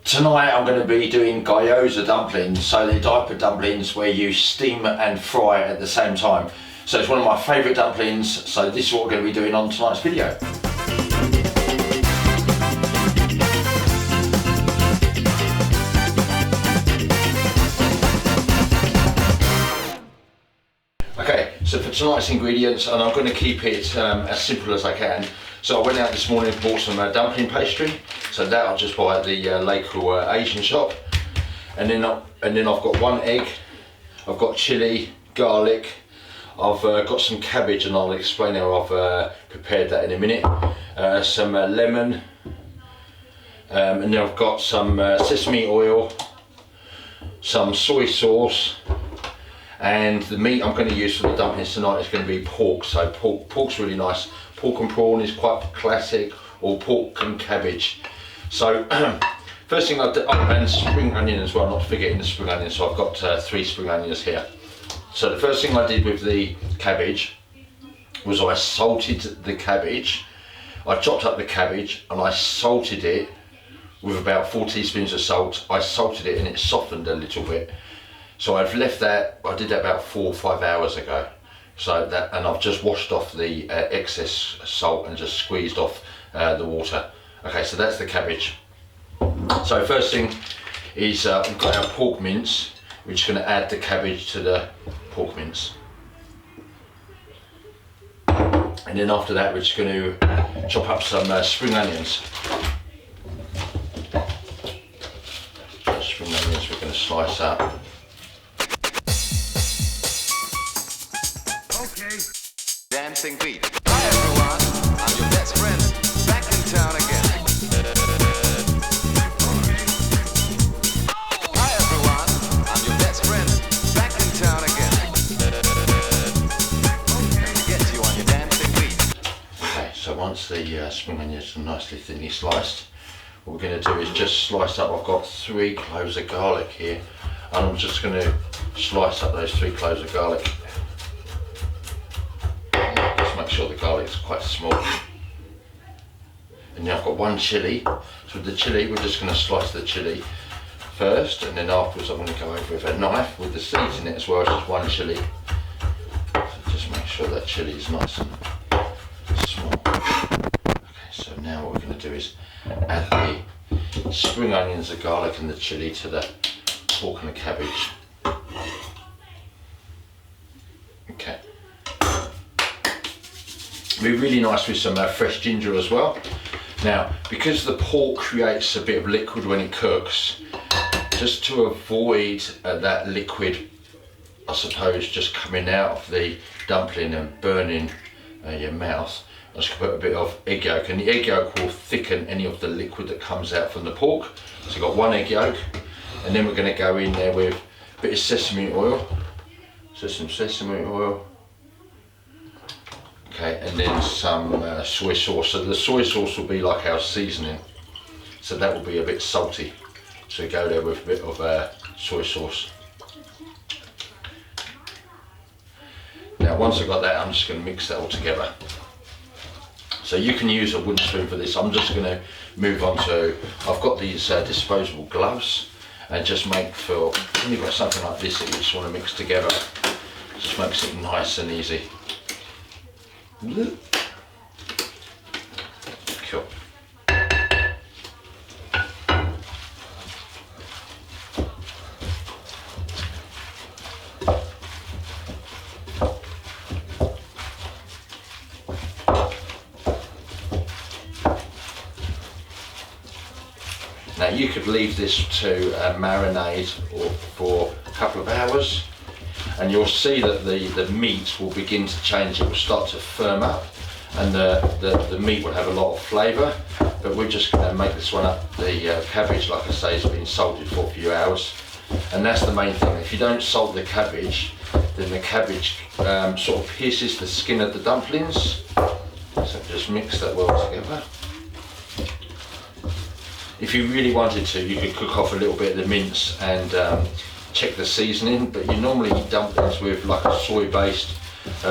Tonight I'm going to be doing Gyoza dumplings, so they're type of dumplings where you steam and fry at the same time. So it's one of my favourite dumplings, so this is what we're going to be doing on tonight's video. Okay, so for tonight's ingredients, and I'm going to keep it as simple as I can. So I went out this morning and bought some dumpling pastry. So that I'll just buy at the local Asian shop. And then I've got one egg. I've got chilli, garlic. I've got some cabbage, and I'll explain how I've prepared that in a minute. Some lemon. And then I've got some sesame oil, some soy sauce. And the meat I'm going to use for the dumplings tonight is going to be pork. So pork's really nice. Pork and prawn is quite classic, or pork and cabbage. So first thing I did, and spring onion as well, not forgetting the spring onion. So I've got 3 spring onions here. So the first thing I did with the cabbage was I salted the cabbage. I chopped up the cabbage and I salted it with about 4 teaspoons of salt. I salted it and it softened a little bit. So I've left that, I did that about 4 or 5 hours ago. So that, and I've just washed off the excess salt and just squeezed off the water. Okay, so that's the cabbage. So first thing is we've got our pork mince. We're just going to add the cabbage to the pork mince. And then after that we're just going to chop up some spring onions. Spring onions we're going to slice up. Dancing beat. Hi everyone, I'm your best friend, back in town again. Hi everyone, I'm your best friend, back in town again. Let me get you on your dancing beat. Okay, so once the spring onions are nicely thinly sliced, what we're going to do is just slice up. I've got 3 cloves of garlic here, and I'm just going to slice up those 3 cloves of garlic. Make sure the garlic's quite small. And now I've got 1 chilli. So with the chilli, we're just going to slice the chilli first, and then afterwards I'm going to go over with a knife with the seeds in it as well as just 1 chilli. So just make sure that chilli is nice and small. Okay, so now what we're going to do is add the spring onions, the garlic and the chilli to the pork and the cabbage. Okay. Be really nice with some fresh ginger as well. Now, because the pork creates a bit of liquid when it cooks, just to avoid that liquid, I suppose, just coming out of the dumpling and burning your mouth, I'm just going to put a bit of egg yolk, and the egg yolk will thicken any of the liquid that comes out from the pork. So I've got 1 egg yolk, and then we're going to go in there with a bit of sesame oil. So some sesame oil. Okay, and then some soy sauce. So the soy sauce will be like our seasoning. So that will be a bit salty. So we go there with a bit of soy sauce. Now once I've got that, I'm just going to mix that all together. So you can use a wooden spoon for this. I'm just going to move on to, I've got these disposable gloves, and just make for, when you've got something like this that you just want to mix together, just makes it nice and easy. Cool. Now you could leave this to marinate for a couple of hours, and you'll see that the meat will begin to change. It will start to firm up, and the meat will have a lot of flavour. But we're just going to make this one up. The cabbage, like I say, has been salted for a few hours, and that's the main thing. If you don't salt the cabbage, then the cabbage sort of pierces the skin of the dumplings. So just mix that well together. If you really wanted to, you could cook off a little bit of the mince and check the seasoning, but you normally eat dumplings with like a soy based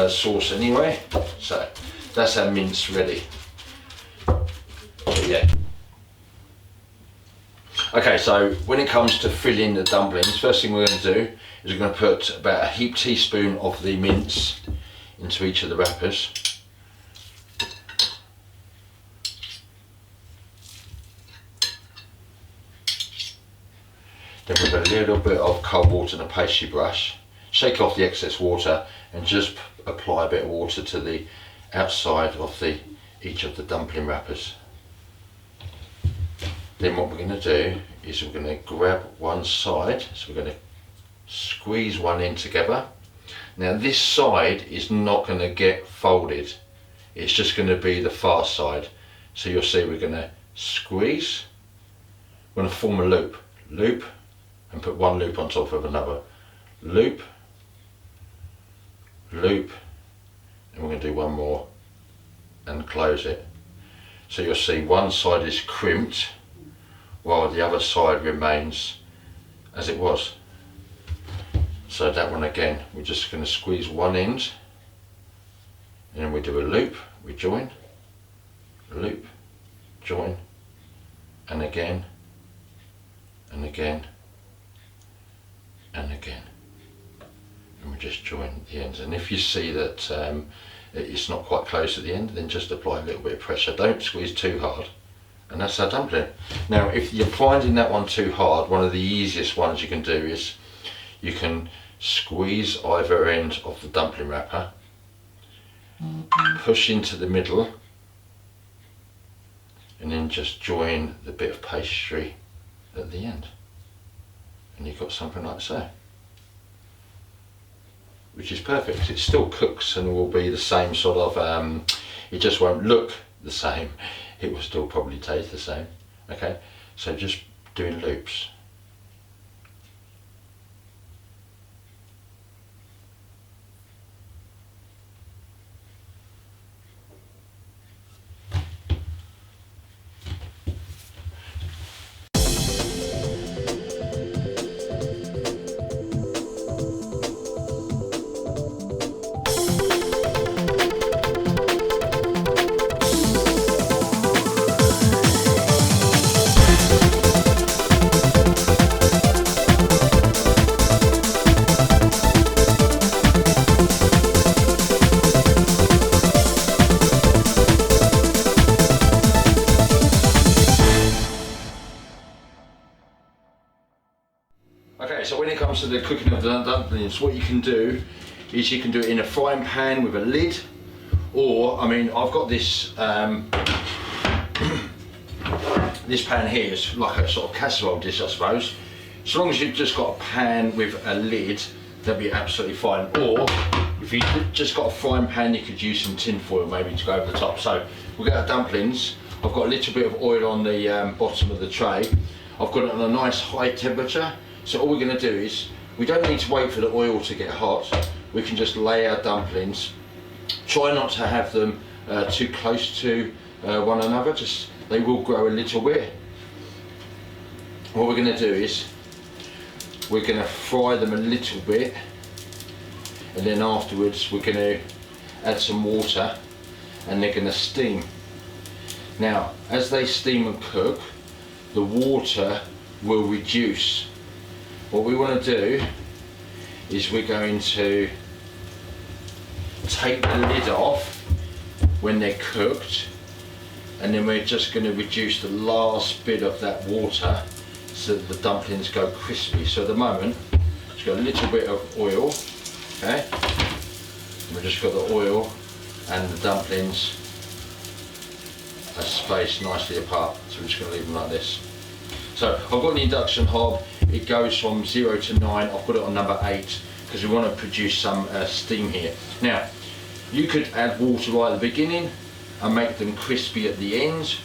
sauce anyway. So that's our mince ready. So yeah. Okay, so when it comes to filling the dumplings, first thing we're going to do is we're going to put about a heaped teaspoon of the mince into each of the wrappers. Then with a little bit of cold water and a pastry brush, shake off the excess water and just apply a bit of water to the outside of each of the dumpling wrappers. Then what we're going to do is we're going to grab one side, so we're going to squeeze one in together. Now this side is not going to get folded, it's just going to be the far side. So you'll see we're going to squeeze, we're going to form a loop, and put one loop on top of another. Loop, loop, and we're going to do one more and close it. So you'll see one side is crimped while the other side remains as it was. So that one again, we're just going to squeeze one end and then we do a loop, we join, loop, join, and again, and again, and again, and we just join the ends. And if you see that it's not quite close at the end, then just apply a little bit of pressure. Don't squeeze too hard, and that's our dumpling. Now if you're finding that one too hard, one of the easiest ones you can do is you can squeeze either end of the dumpling wrapper, push into the middle, and then just join the bit of pastry at the end, and you've got something like so, which is perfect. It still cooks and will be the same sort of, it just won't look the same, it will still probably taste the same. Okay, so just doing loops. Okay, so when it comes to the cooking of the dumplings, what you can do is you can do it in a frying pan with a lid, or I mean, I've got this this pan here. It's like a sort of casserole dish, I suppose. As long as you've just got a pan with a lid, that'd be absolutely fine. Or if you just got a frying pan, you could use some tin foil maybe to go over the top. So we've got our dumplings. I've got a little bit of oil on the bottom of the tray. I've got it on a nice high temperature. So all we're going to do is, we don't need to wait for the oil to get hot. We can just lay our dumplings. Try not to have them too close to one another, just they will grow a little bit. What we're going to do is, we're going to fry them a little bit, and then afterwards we're going to add some water and they're going to steam. Now as they steam and cook, the water will reduce. What we want to do is we're going to take the lid off when they're cooked, and then we're just going to reduce the last bit of that water so that the dumplings go crispy. So at the moment, just got a little bit of oil, okay? And we've just got the oil and the dumplings are spaced nicely apart, so we're just going to leave them like this. So I've got the induction hob. It goes from 0 to 9. I've put it on number 8 because we want to produce some steam here. Now, you could add water right at the beginning and make them crispy at the end,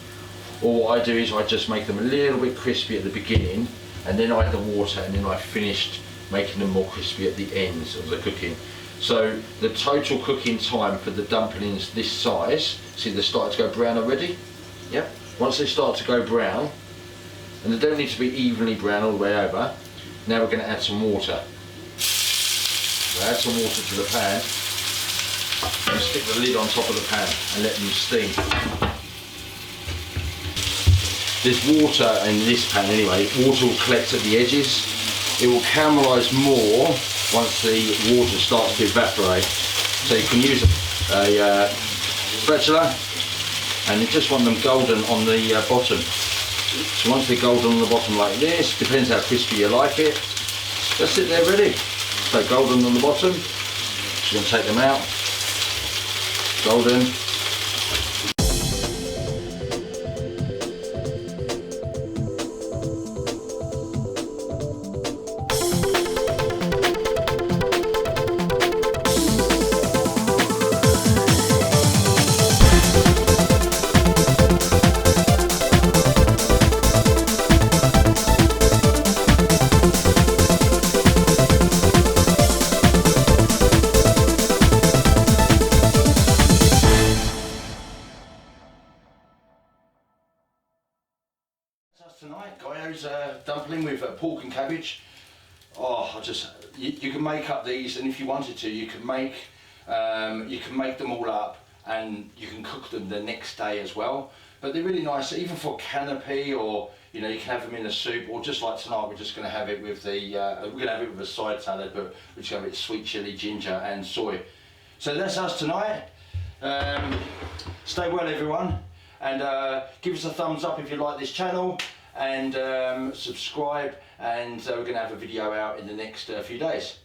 or what I do is I just make them a little bit crispy at the beginning and then I add the water, and then I finished making them more crispy at the ends of the cooking. So the total cooking time for the dumplings this size, see they're starting to go brown already? Yep. Once they start to go brown, and they don't need to be evenly brown all the way over, now we're going to add some water. So add some water to the pan and stick the lid on top of the pan and let them steam. there's water in this pan anyway. Water will collect at the edges. It will caramelise more once the water starts to evaporate. So you can use a spatula, and you just want them golden on the bottom. So once they're golden on the bottom like this, depends how crispy you like it, just sit there ready. So golden on the bottom, just going to take them out, golden. Tonight, Gyoza dumpling with pork and cabbage. Oh, you can make up these, and if you wanted to, you can make them all up, and you can cook them the next day as well. But they're really nice, even for canapé, or you can have them in a soup, or just like tonight, we're just going to have it with a side salad, but we're just going to have it sweet chili, ginger, and soy. So that's us tonight. Stay well, everyone, and give us a thumbs up if you like this channel. And subscribe, and we're going to have a video out in the next few days.